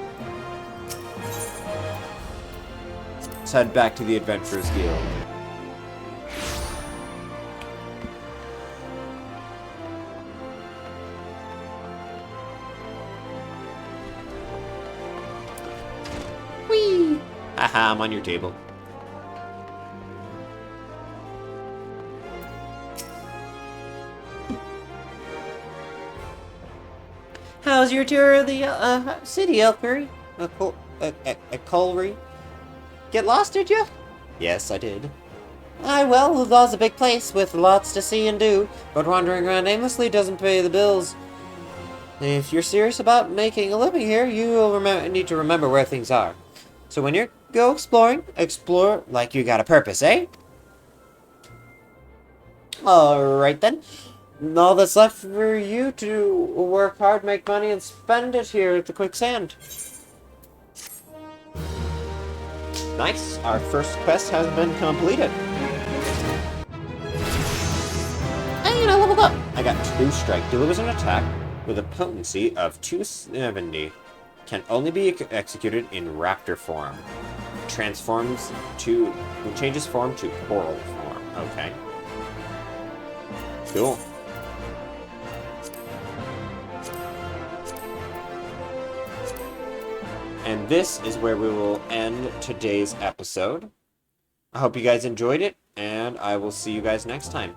Let's head back to the Adventurers Guild. Whee! Haha, I'm on your table. How's your tour of the city, Elfberry? a colliery. Get lost, did you? Yes, I did. Aye, well, Law's a big place with lots to see and do, but wandering around aimlessly doesn't pay the bills. If you're serious about making a living here, you will need to remember where things are. So when you go exploring, explore like you got a purpose, eh? Alright then. All that's left for you to work hard, make money, and spend it here at the quicksand. Nice, our first quest has been completed. And I leveled up. I got 2 strike, delivers an attack with a potency of 270. Can only be executed in raptor form. Changes form to coral form. Okay. Cool. And this is where we will end today's episode. I hope you guys enjoyed it, and I will see you guys next time.